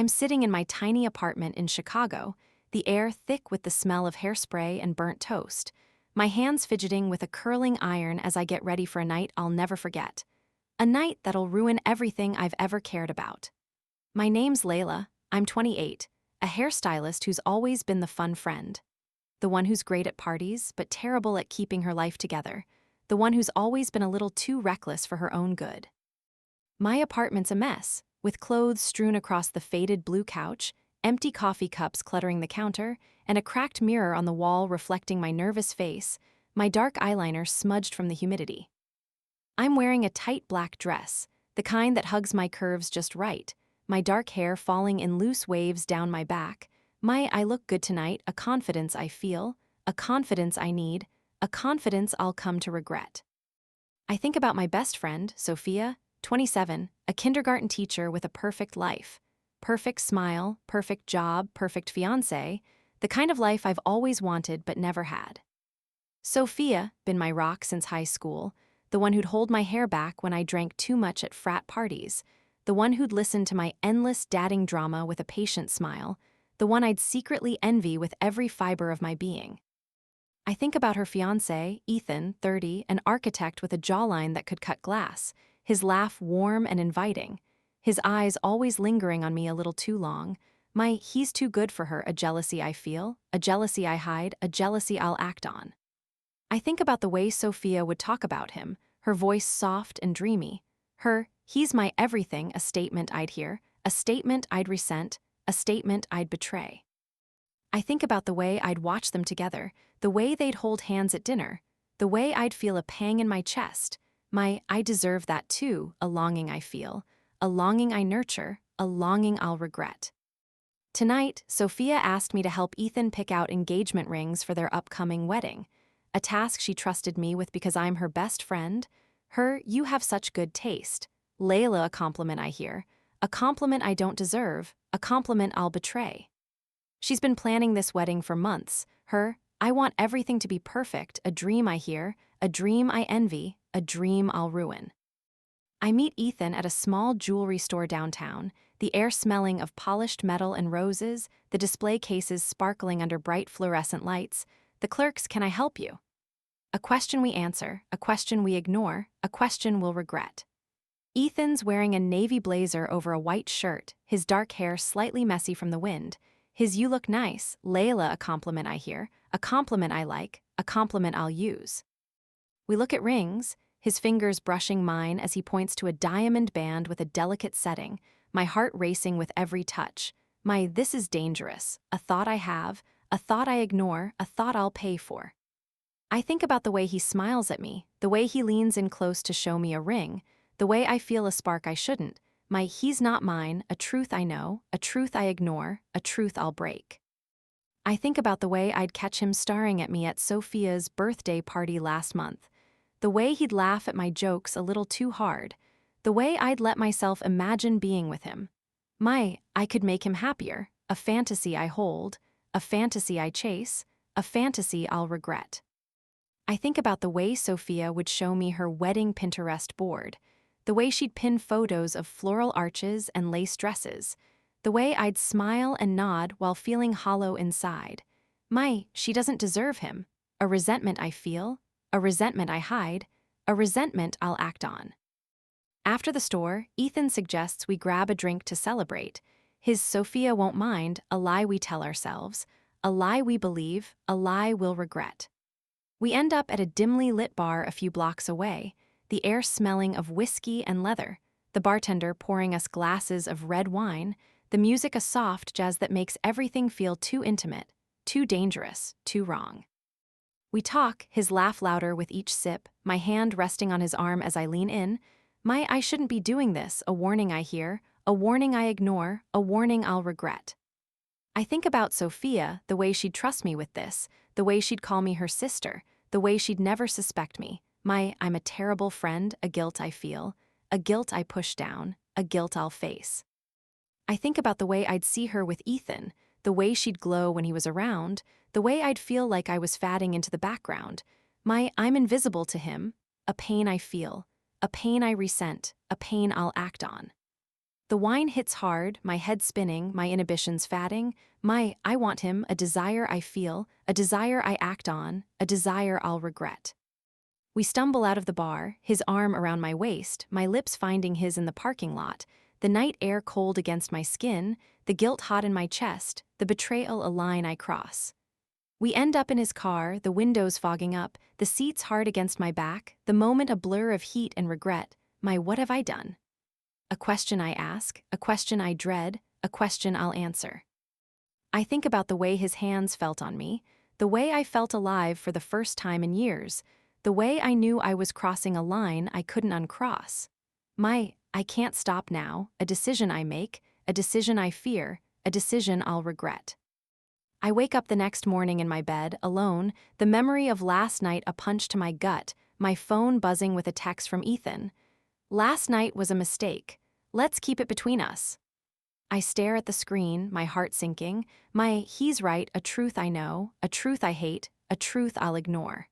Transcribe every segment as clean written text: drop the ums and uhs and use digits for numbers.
I'm sitting in my tiny apartment in Chicago, the air thick with the smell of hairspray and burnt toast, my hands fidgeting with a curling iron as I get ready for a night I'll never forget. A night that'll ruin everything I've ever cared about. My name's Layla, I'm 28, a hairstylist who's always been the fun friend. The one who's great at parties, but terrible at keeping her life together. The one who's always been a little too reckless for her own good. My apartment's a mess, with clothes strewn across the faded blue couch, empty coffee cups cluttering the counter, and a cracked mirror on the wall reflecting my nervous face, my dark eyeliner smudged from the humidity. I'm wearing a tight black dress, the kind that hugs my curves just right, my dark hair falling in loose waves down my back, my I look good tonight, a confidence I feel, a confidence I need, a confidence I'll come to regret. I think about my best friend, Sophia, 27, a kindergarten teacher with a perfect life. Perfect smile, perfect job, perfect fiancé, the kind of life I've always wanted but never had. Sophia, been my rock since high school, the one who'd hold my hair back when I drank too much at frat parties, the one who'd listen to my endless dating drama with a patient smile, the one I'd secretly envy with every fiber of my being. I think about her fiancé, Ethan, 30, an architect with a jawline that could cut glass, his laugh warm and inviting, his eyes always lingering on me a little too long, my he's too good for her, a jealousy I feel, a jealousy I hide, a jealousy I'll act on. I think about the way Sophia would talk about him, her voice soft and dreamy, her he's my everything, a statement I'd hear, a statement I'd resent, a statement I'd betray. I think about the way I'd watch them together, the way they'd hold hands at dinner, the way I'd feel a pang in my chest, my I deserve that too, a longing I feel, a longing I nurture, a longing I'll regret. Tonight, Sophia asked me to help Ethan pick out engagement rings for their upcoming wedding, a task she trusted me with because I'm her best friend. Her, you have such good taste. Layla, a compliment I hear, a compliment I don't deserve, a compliment I'll betray. She's been planning this wedding for months. Her, I want everything to be perfect, a dream I hear, a dream I envy, a dream I'll ruin. I meet Ethan at a small jewelry store downtown, the air smelling of polished metal and roses, the display cases sparkling under bright fluorescent lights, the clerk's "Can I help you?" A question we answer, a question we ignore, a question we'll regret. Ethan's wearing a navy blazer over a white shirt, his dark hair slightly messy from the wind, his "you look nice," Layla, a compliment I hear, a compliment I like, a compliment I'll use. We look at rings, his fingers brushing mine as he points to a diamond band with a delicate setting, my heart racing with every touch, my this is dangerous, a thought I have, a thought I ignore, a thought I'll pay for. I think about the way he smiles at me, the way he leans in close to show me a ring, the way I feel a spark I shouldn't, my he's not mine, a truth I know, a truth I ignore, a truth I'll break. I think about the way I'd catch him staring at me at Sophia's birthday party last month, the way he'd laugh at my jokes a little too hard, the way I'd let myself imagine being with him. I could make him happier, a fantasy I hold, a fantasy I chase, a fantasy I'll regret. I think about the way Sophia would show me her wedding Pinterest board, the way she'd pin photos of floral arches and lace dresses, the way I'd smile and nod while feeling hollow inside. She doesn't deserve him, a resentment I feel, a resentment I hide, a resentment I'll act on. After the store, Ethan suggests we grab a drink to celebrate. His Sophia won't mind, a lie we tell ourselves, a lie we believe, a lie we'll regret. We end up at a dimly lit bar a few blocks away, the air smelling of whiskey and leather, the bartender pouring us glasses of red wine, the music a soft jazz that makes everything feel too intimate, too dangerous, too wrong. We talk, his laugh louder with each sip, my hand resting on his arm as I lean in, I shouldn't be doing this, a warning I hear, a warning I ignore, a warning I'll regret. I think about Sophia, the way she'd trust me with this, the way she'd call me her sister, the way she'd never suspect me, I'm a terrible friend, a guilt I feel, a guilt I push down, a guilt I'll face. I think about the way I'd see her with Ethan, the way she'd glow when he was around, the way I'd feel like I was fading into the background, I'm invisible to him, a pain I feel, a pain I resent, a pain I'll act on. The wine hits hard, my head spinning, my inhibitions fatting. I want him, a desire I feel, a desire I act on, a desire I'll regret. We stumble out of the bar, his arm around my waist, my lips finding his in the parking lot, the night air cold against my skin, the guilt hot in my chest, the betrayal a line I cross. We end up in his car, the windows fogging up, the seats hard against my back, the moment a blur of heat and regret. What have I done? A question I ask, a question I dread, a question I'll answer. I think about the way his hands felt on me, the way I felt alive for the first time in years, the way I knew I was crossing a line I couldn't uncross. I can't stop now, a decision I make, a decision I fear, a decision I'll regret. I wake up the next morning in my bed, alone, the memory of last night a punch to my gut, my phone buzzing with a text from Ethan. Last night was a mistake. Let's keep it between us. I stare at the screen, my heart sinking. He's right, a truth I know, a truth I hate, a truth I'll ignore.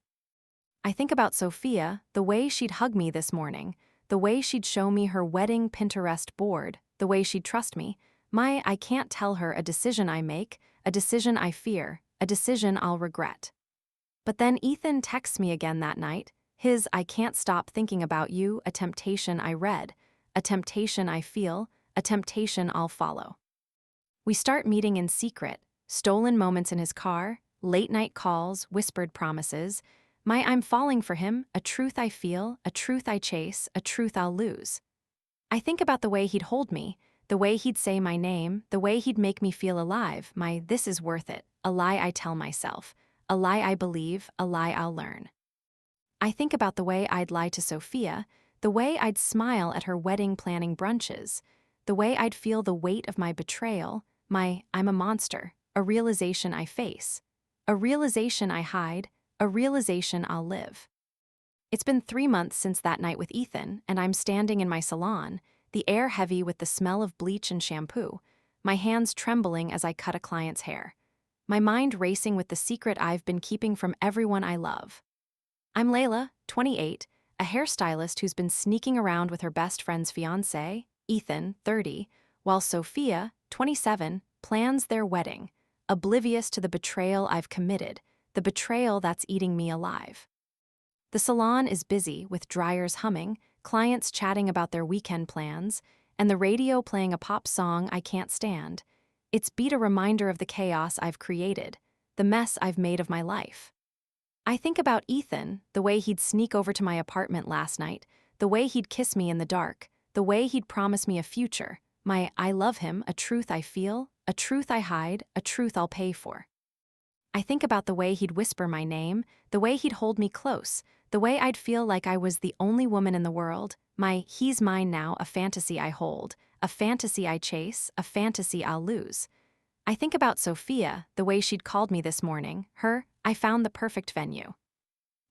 I think about Sophia, the way she'd hug me this morning, the way she'd show me her wedding Pinterest board, the way she'd trust me. I can't tell her a decision I make, a decision I fear, a decision I'll regret. But then Ethan texts me again that night, his I can't stop thinking about you, a temptation I read, a temptation I feel, a temptation I'll follow. We start meeting in secret, stolen moments in his car, late night calls, whispered promises. I'm falling for him, a truth I feel, a truth I chase, a truth I'll lose. I think about the way he'd hold me, the way he'd say my name, the way he'd make me feel alive. This is worth it, a lie I tell myself, a lie I believe, a lie I'll learn. I think about the way I'd lie to Sophia, the way I'd smile at her wedding planning brunches, the way I'd feel the weight of my betrayal, I'm a monster, a realization I face, a realization I hide, a realization I'll live. It's been 3 months since that night with Ethan, and I'm standing in my salon, the air heavy with the smell of bleach and shampoo, my hands trembling as I cut a client's hair, my mind racing with the secret I've been keeping from everyone I love. I'm Layla, 28, a hairstylist who's been sneaking around with her best friend's fiancé, Ethan, 30, while Sophia, 27, plans their wedding, oblivious to the betrayal I've committed, the betrayal that's eating me alive. The salon is busy with dryers humming, clients chatting about their weekend plans, and the radio playing a pop song I can't stand. It's a reminder of the chaos I've created, the mess I've made of my life. I think about Ethan, the way he'd sneak over to my apartment last night, the way he'd kiss me in the dark, the way he'd promise me a future, I love him, a truth I feel, a truth I hide, a truth I'll pay for. I think about the way he'd whisper my name, the way he'd hold me close, the way I'd feel like I was the only woman in the world, he's mine now, a fantasy I hold, a fantasy I chase, a fantasy I'll lose. I think about Sophia, the way she'd called me this morning, I found the perfect venue.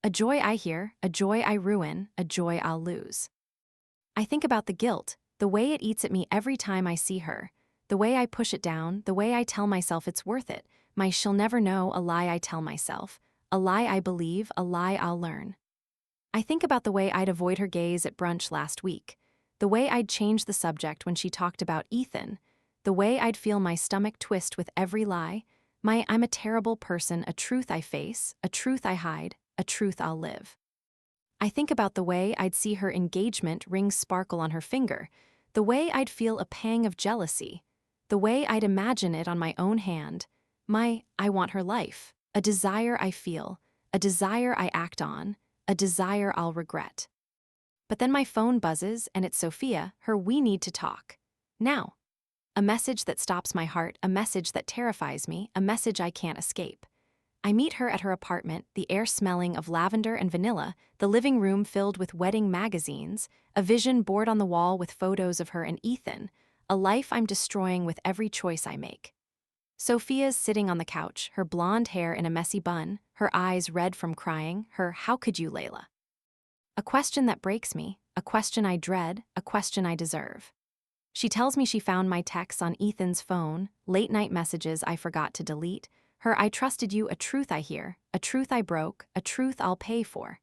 A joy I hear, a joy I ruin, a joy I'll lose. I think about the guilt, the way it eats at me every time I see her, the way I push it down, the way I tell myself it's worth it, she'll never know, a lie I tell myself, a lie I believe, a lie I'll learn. I think about the way I'd avoid her gaze at brunch last week, the way I'd change the subject when she talked about Ethan, the way I'd feel my stomach twist with every lie, I'm a terrible person, a truth I face, a truth I hide, a truth I'll live. I think about the way I'd see her engagement ring sparkle on her finger, the way I'd feel a pang of jealousy, the way I'd imagine it on my own hand, I want her life, a desire I feel, a desire I act on, a desire I'll regret. But then my phone buzzes and it's Sophia, her we need to talk. Now. A message that stops my heart, a message that terrifies me, a message I can't escape. I meet her at her apartment, the air smelling of lavender and vanilla, the living room filled with wedding magazines, a vision board on the wall with photos of her and Ethan, a life I'm destroying with every choice I make. Sophia's sitting on the couch, her blonde hair in a messy bun, her eyes red from crying, her "How could you, Layla?" A question that breaks me, a question I dread, a question I deserve. She tells me she found my texts on Ethan's phone, late-night messages I forgot to delete, her "I trusted you," a truth I hear, a truth I broke, a truth I'll pay for.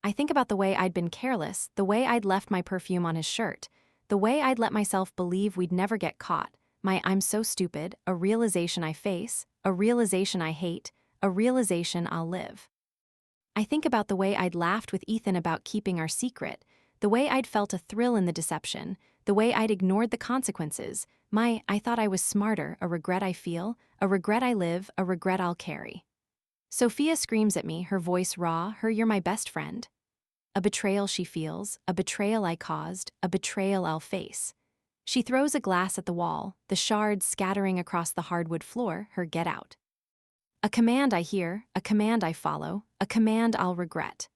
I think about the way I'd been careless, the way I'd left my perfume on his shirt, the way I'd let myself believe we'd never get caught, my I'm so stupid, a realization I face, a realization I hate, a realization I'll live. I think about the way I'd laughed with Ethan about keeping our secret, the way I'd felt a thrill in the deception, the way I'd ignored the consequences, my I thought I was smarter, a regret I feel, a regret I live, a regret I'll carry. Sophia screams at me, her voice raw, her "You're my best friend." A betrayal she feels, a betrayal I caused, a betrayal I'll face. She throws a glass at the wall, the shards scattering across the hardwood floor, her "Get out." A command I hear, a command I follow, a command I'll regret.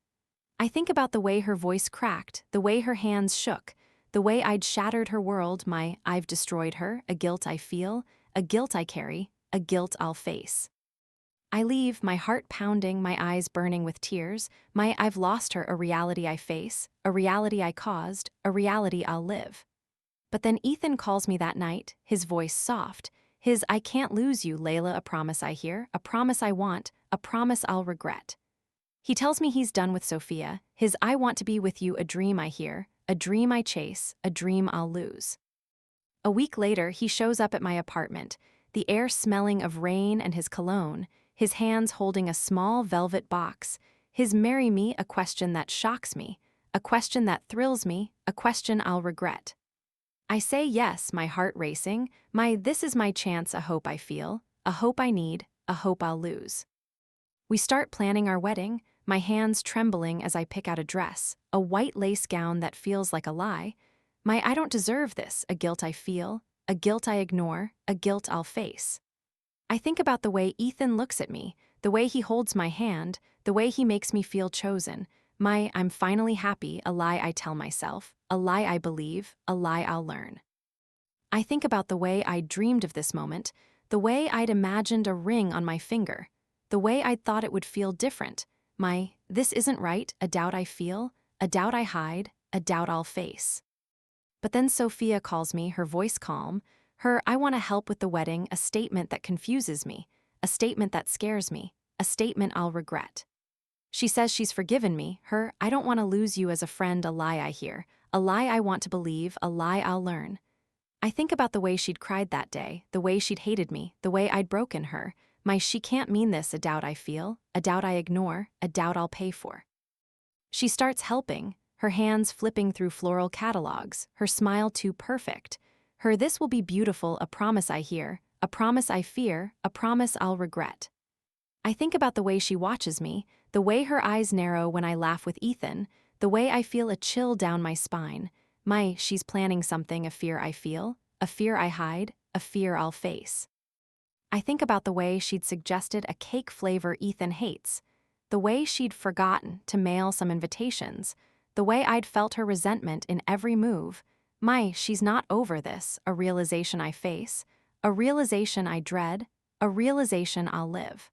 I think about the way her voice cracked, the way her hands shook, the way I'd shattered her world, my I've destroyed her, a guilt I feel, a guilt I carry, a guilt I'll face. I leave, my heart pounding, my eyes burning with tears, my I've lost her, a reality I face, a reality I caused, a reality I'll live. But then Ethan calls me that night, his voice soft, his "I can't lose you, Layla," a promise I hear, a promise I want, a promise I'll regret. He tells me he's done with Sophia, his "I want to be with you," a dream I hear, a dream I chase, a dream I'll lose. A week later, he shows up at my apartment, the air smelling of rain and his cologne, his hands holding a small velvet box, his "Marry me," a question that shocks me, a question that thrills me, a question I'll regret. I say yes, my heart racing, my "this is my chance," a hope I feel, a hope I need, a hope I'll lose. We start planning our wedding, my hands trembling as I pick out a dress, a white lace gown that feels like a lie, my "I don't deserve this," a guilt I feel, a guilt I ignore, a guilt I'll face. I think about the way Ethan looks at me, the way he holds my hand, the way he makes me feel chosen, my "I'm finally happy," a lie I tell myself, a lie I believe, a lie I'll learn. I think about the way I dreamed of this moment, the way I'd imagined a ring on my finger, the way I'd thought it would feel different, my "this isn't right," a doubt I feel, a doubt I hide, a doubt I'll face. But then Sophia calls me, her voice calm, her "I want to help with the wedding," a statement that confuses me, a statement that scares me, a statement I'll regret. She says she's forgiven me, her "I don't want to lose you as a friend," a lie I hear, a lie I want to believe, a lie I'll learn. I think about the way she'd cried that day, the way she'd hated me, the way I'd broken her, my "she can't mean this," a doubt I feel, a doubt I ignore, a doubt I'll pay for. She starts helping, her hands flipping through floral catalogs, her smile too perfect, her "this will be beautiful," a promise I hear, a promise I fear, a promise I'll regret. I think about the way she watches me, the way her eyes narrow when I laugh with Ethan, the way I feel a chill down my spine, my "she's planning something," a fear I feel, a fear I hide, a fear I'll face. I think about the way she'd suggested a cake flavor Ethan hates, the way she'd forgotten to mail some invitations, the way I'd felt her resentment in every move, my "she's not over this," a realization I face, a realization I dread, a realization I'll live.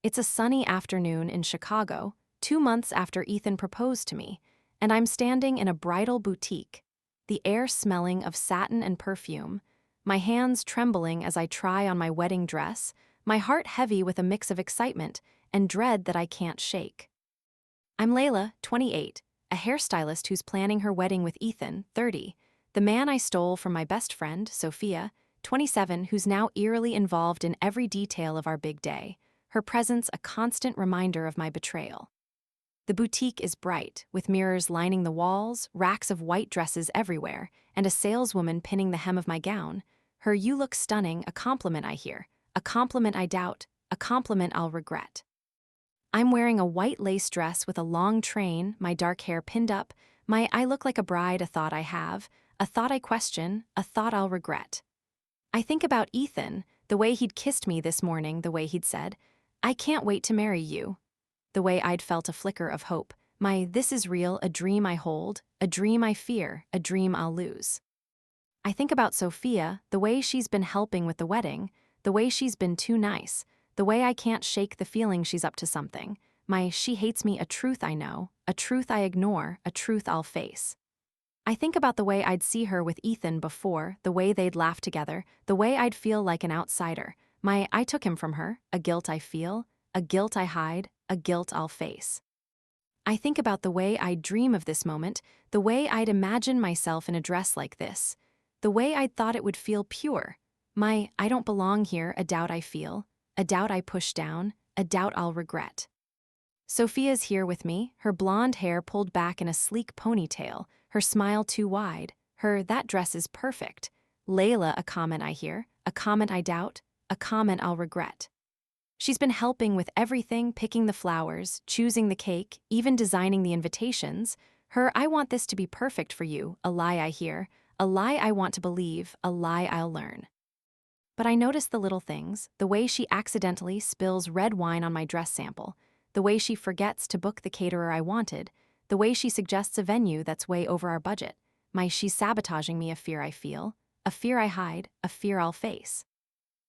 It's a sunny afternoon in Chicago, 2 months after Ethan proposed to me, and I'm standing in a bridal boutique, the air smelling of satin and perfume, my hands trembling as I try on my wedding dress, my heart heavy with a mix of excitement and dread that I can't shake. I'm Layla, 28, a hairstylist who's planning her wedding with Ethan, 30, the man I stole from my best friend, Sophia, 27, who's now eerily involved in every detail of our big day, her presence a constant reminder of my betrayal. The boutique is bright, with mirrors lining the walls, racks of white dresses everywhere, and a saleswoman pinning the hem of my gown, her "you look stunning," a compliment I hear, a compliment I doubt, a compliment I'll regret. I'm wearing a white lace dress with a long train, my dark hair pinned up, my "I look like a bride," a thought I have, a thought I question, a thought I'll regret. I think about Ethan, the way he'd kissed me this morning, the way he'd said, "I can't wait to marry you," the way I'd felt a flicker of hope, my "this is real," a dream I hold, a dream I fear, a dream I'll lose. I think about Sophia, the way she's been helping with the wedding, the way she's been too nice, the way I can't shake the feeling she's up to something, my "she hates me," a truth I know, a truth I ignore, a truth I'll face. I think about the way I'd see her with Ethan before, the way they'd laugh together, the way I'd feel like an outsider, my "I took him from her," a guilt I feel, a guilt I hide, a guilt I'll face. I think about the way I'd dream of this moment, the way I'd imagine myself in a dress like this, the way I'd thought it would feel pure. My "I don't belong here" a doubt I feel, a doubt I push down, a doubt I'll regret. Sophia's here with me, her blonde hair pulled back in a sleek ponytail, her smile too wide, her "that dress is perfect." Layla, a comment I hear, a comment I doubt, a comment I'll regret. She's been helping with everything, picking the flowers, choosing the cake, even designing the invitations. Her "I want this to be perfect for you," a lie I hear, a lie I want to believe, a lie I'll learn. But I notice the little things, the way she accidentally spills red wine on my dress sample, the way she forgets to book the caterer I wanted, the way she suggests a venue that's way over our budget. She's sabotaging me, a fear I feel, a fear I hide, a fear I'll face.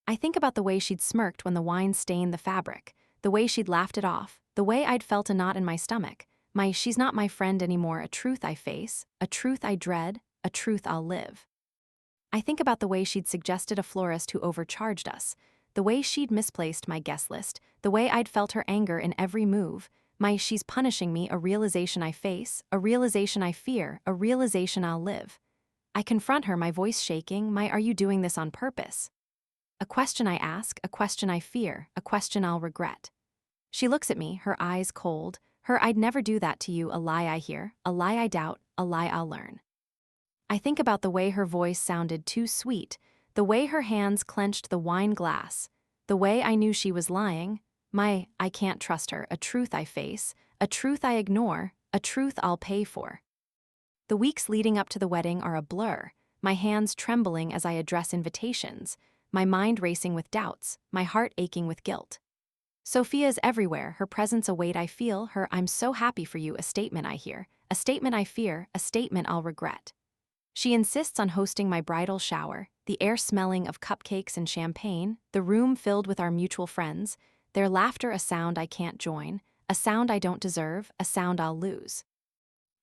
I think about the way she'd smirked when the wine stained the fabric, the way she'd laughed it off, the way I'd felt a knot in my stomach. "She's not my friend anymore," a truth I face, a truth I dread, a truth I'll live. I think about the way she'd suggested a florist who overcharged us, the way she'd misplaced my guest list, the way I'd felt her anger in every move. "She's punishing me," a realization I face, a realization I fear, a realization I'll live. I confront her, my voice shaking. "Are you doing this on purpose?" A question I ask, a question I fear, a question I'll regret. She looks at me, her eyes cold, her "I'd never do that to you," a lie I hear, a lie I doubt, a lie I'll learn. I think about the way her voice sounded too sweet, the way her hands clenched the wine glass, the way I knew she was lying. "I can't trust her," a truth I face, a truth I ignore, a truth I'll pay for. The weeks leading up to the wedding are a blur, my hands trembling as I address invitations, my mind racing with doubts, my heart aching with guilt. Sophia's everywhere, her presence a weight I feel, her "I'm so happy for you" a statement I hear, a statement I fear, a statement I'll regret. She insists on hosting my bridal shower, the air smelling of cupcakes and champagne, the room filled with our mutual friends, their laughter a sound I can't join, a sound I don't deserve, a sound I'll lose.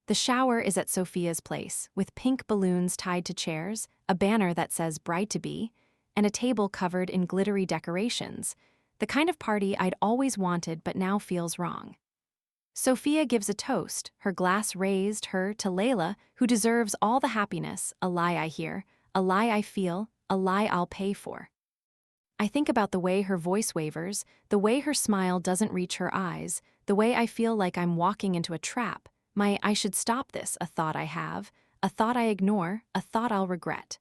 The shower is at Sophia's place, with pink balloons tied to chairs, a banner that says "bride to be," and a table covered in glittery decorations, the kind of party I'd always wanted but now feels wrong. Sophia gives a toast, her glass raised, her to Layla, who deserves all the happiness, a lie I hear, a lie I feel, a lie I'll pay for. I think about the way her voice wavers, the way her smile doesn't reach her eyes, the way I feel like I'm walking into a trap. "I should stop this," a thought I have, a thought I ignore, a thought I'll regret.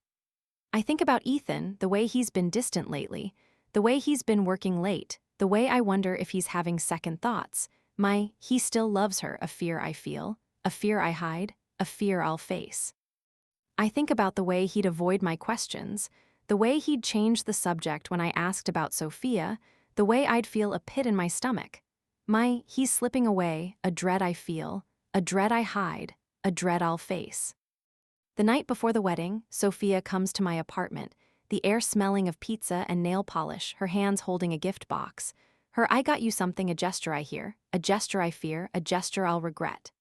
I think about Ethan, the way he's been distant lately, the way he's been working late, the way I wonder if he's having second thoughts. He still loves her, a fear I feel, a fear I hide, a fear I'll face. I think about the way he'd avoid my questions, the way he'd change the subject when I asked about Sophia, the way I'd feel a pit in my stomach. He's slipping away, a dread I feel, a dread I hide, a dread I'll face. The night before the wedding, Sophia comes to my apartment, the air smelling of pizza and nail polish, her hands holding a gift box. Her "I got you something," a gesture I hear, a gesture I fear, a gesture I'll regret.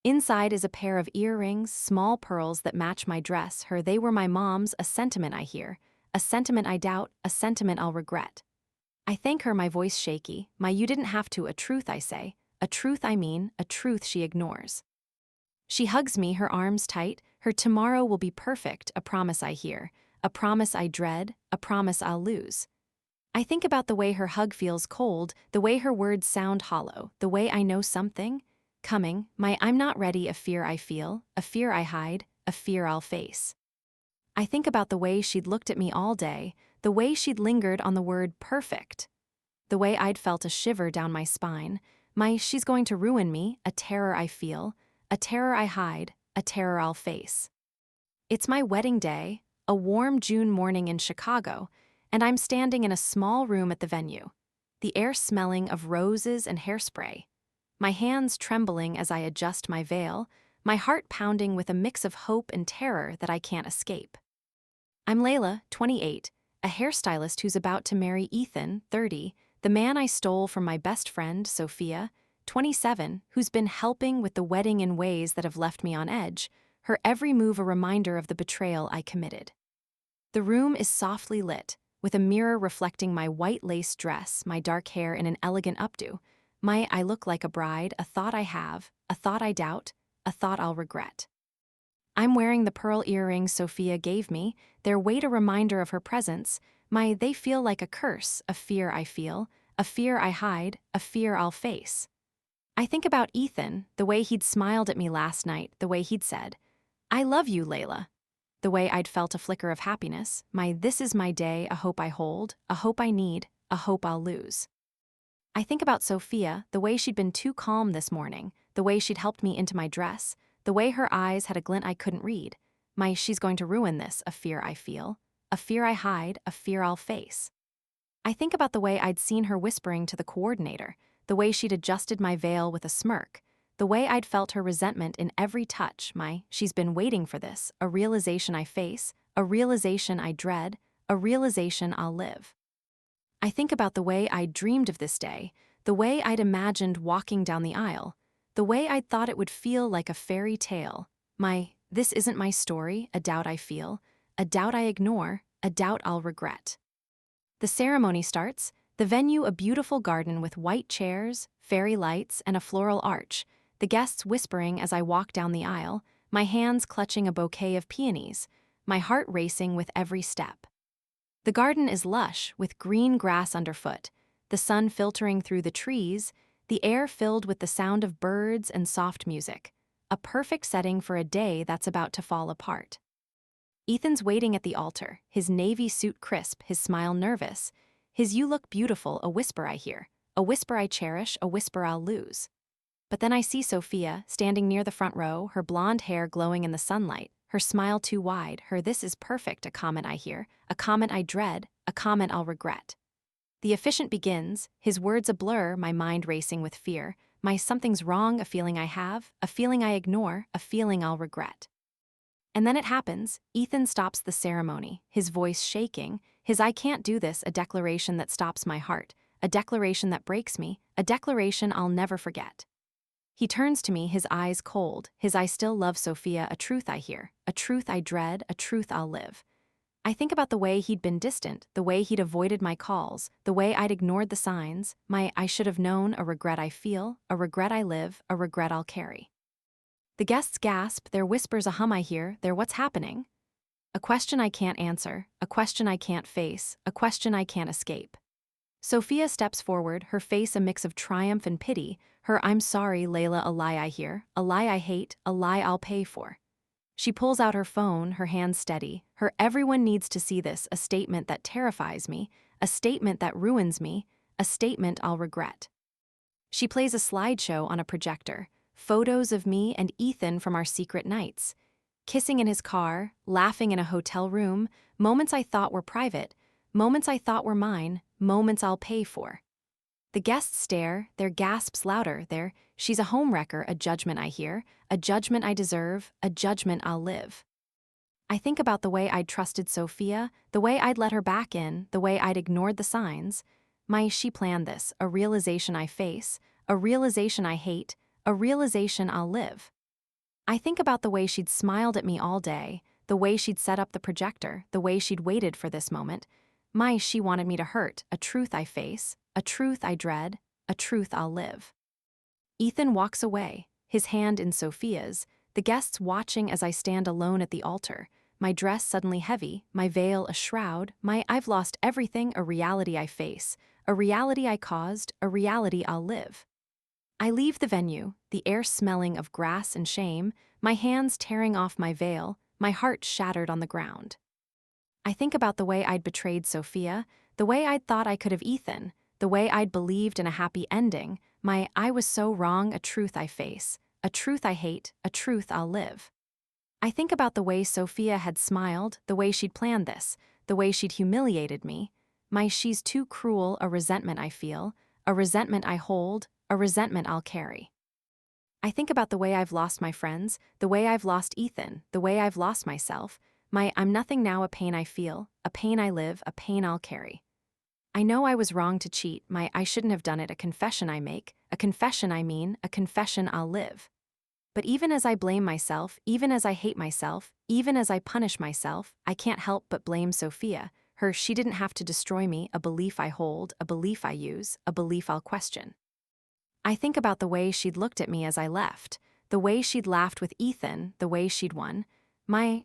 Inside is a pair of earrings, small pearls that match my dress, her "they were my mom's," a sentiment I hear, a sentiment I doubt, a sentiment I'll regret. I thank her, my voice shaky, "You didn't have to," a truth I say, a truth I mean, a truth she ignores. She hugs me, her arms tight, her "tomorrow will be perfect," a promise I hear, a promise I dread, a promise I'll lose. I think about the way her hug feels cold, the way her words sound hollow, the way I know something coming. "I'm not ready," a fear I feel, a fear I hide, a fear I'll face. I think about the way she'd looked at me all day, the way she'd lingered on the word "perfect," the way I'd felt a shiver down my spine. She's going to ruin me, a terror I feel, a terror I hide, a terror I'll face. It's my wedding day, a warm June morning in Chicago, and I'm standing in a small room at the venue, the air smelling of roses and hairspray, my hands trembling as I adjust my veil, my heart pounding with a mix of hope and terror that I can't escape. I'm Layla, 28, a hairstylist who's about to marry Ethan, 30, the man I stole from my best friend, Sophia, 27, who's been helping with the wedding in ways that have left me on edge, her every move a reminder of the betrayal I committed. The room is softly lit, with a mirror reflecting my white lace dress, my dark hair in an elegant updo, My I look like a bride, a thought I have, a thought I doubt, a thought I'll regret. I'm wearing the pearl earrings Sophia gave me, their weight a reminder of her presence. My they feel like a curse, a fear I feel, a fear I hide, a fear I'll face. I think about Ethan, the way he'd smiled at me last night, the way he'd said, "I love you, Layla." The way I'd felt a flicker of happiness, my this is my day, a hope I hold, a hope I need, a hope I'll lose. I think about Sophia, the way she'd been too calm this morning, the way she'd helped me into my dress, the way her eyes had a glint I couldn't read. My she's going to ruin this, a fear I feel, a fear I hide, a fear I'll face. I think about the way I'd seen her whispering to the coordinator, the way she'd adjusted my veil with a smirk, the way I'd felt her resentment in every touch, my she's been waiting for this, a realization I face, a realization I dread, a realization I'll live. I think about the way I'd dreamed of this day, the way I'd imagined walking down the aisle, the way I'd thought it would feel like a fairy tale. My, this isn't my story, a doubt I feel, a doubt I ignore, a doubt I'll regret. The ceremony starts, the venue a beautiful garden with white chairs, fairy lights, and a floral arch, the guests whispering as I walk down the aisle, my hands clutching a bouquet of peonies, my heart racing with every step. The garden is lush, with green grass underfoot, the sun filtering through the trees, the air filled with the sound of birds and soft music, a perfect setting for a day that's about to fall apart. Ethan's waiting at the altar, his navy suit crisp, his smile nervous, his "you look beautiful," a whisper I hear, a whisper I cherish, a whisper I'll lose. But then I see Sophia, standing near the front row, her blonde hair glowing in the sunlight, her smile too wide, her "this is perfect," a comment I hear, a comment I dread, a comment I'll regret. The officiant begins, his words a blur, my mind racing with fear, my something's wrong, a feeling I have, a feeling I ignore, a feeling I'll regret. And then it happens, Ethan stops the ceremony, his voice shaking, his "I can't do this," a declaration that stops my heart, a declaration that breaks me, a declaration I'll never forget. He turns to me, his eyes cold, his "I still love Sophia," a truth I hear, a truth I dread, a truth I'll live. I think about the way he'd been distant, the way he'd avoided my calls, the way I'd ignored the signs, my "I should have known," a regret I feel, a regret I live, a regret I'll carry. The guests gasp, their whispers a hum I hear, their "what's happening?" A question I can't answer, a question I can't face, a question I can't escape. Sophia steps forward, her face a mix of triumph and pity, her "I'm sorry, Layla," a lie I hear, a lie I hate, a lie I'll pay for. She pulls out her phone, her hands steady, her "everyone needs to see this," a statement that terrifies me, a statement that ruins me, a statement I'll regret. She plays a slideshow on a projector, photos of me and Ethan from our secret nights. Kissing in his car, laughing in a hotel room, moments I thought were private, moments I thought were mine, moments I'll pay for. The guests stare, their gasps louder, their "she's a homewrecker," a judgment I hear, a judgment I deserve, a judgment I'll live. I think about the way I'd trusted Sophia, the way I'd let her back in, the way I'd ignored the signs. My she planned this, a realization I face, a realization I hate, a realization I'll live. I think about the way she'd smiled at me all day, the way she'd set up the projector, the way she'd waited for this moment. My she wanted me to hurt, a truth I face, a truth I dread, a truth I'll live. Ethan walks away, his hand in Sophia's, the guests watching as I stand alone at the altar, my dress suddenly heavy, my veil a shroud, my "I've lost everything," a reality I face, a reality I caused, a reality I'll live. I leave the venue, the air smelling of grass and shame, my hands tearing off my veil, my heart shattered on the ground. I think about the way I'd betrayed Sophia, the way I'd thought I could have Ethan, the way I'd believed in a happy ending, my "I was so wrong," a truth I face, a truth I hate, a truth I'll live. I think about the way Sophia had smiled, the way she'd planned this, the way she'd humiliated me, my "she's too cruel," a resentment I feel, a resentment I hold, a resentment I'll carry. I think about the way I've lost my friends, the way I've lost Ethan, the way I've lost myself, my "I'm nothing now," a pain I feel, a pain I live, a pain I'll carry. I know I was wrong to cheat, my "I shouldn't have done it," a confession I make, a confession I mean, a confession I'll live. But even as I blame myself, even as I hate myself, even as I punish myself, I can't help but blame Sophia, her "she didn't have to destroy me," a belief I hold, a belief I use, a belief I'll question. I think about the way she'd looked at me as I left, the way she'd laughed with Ethan, the way she'd won.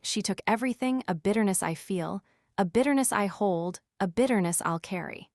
She took everything, a bitterness I feel, a bitterness I hold, a bitterness I'll carry.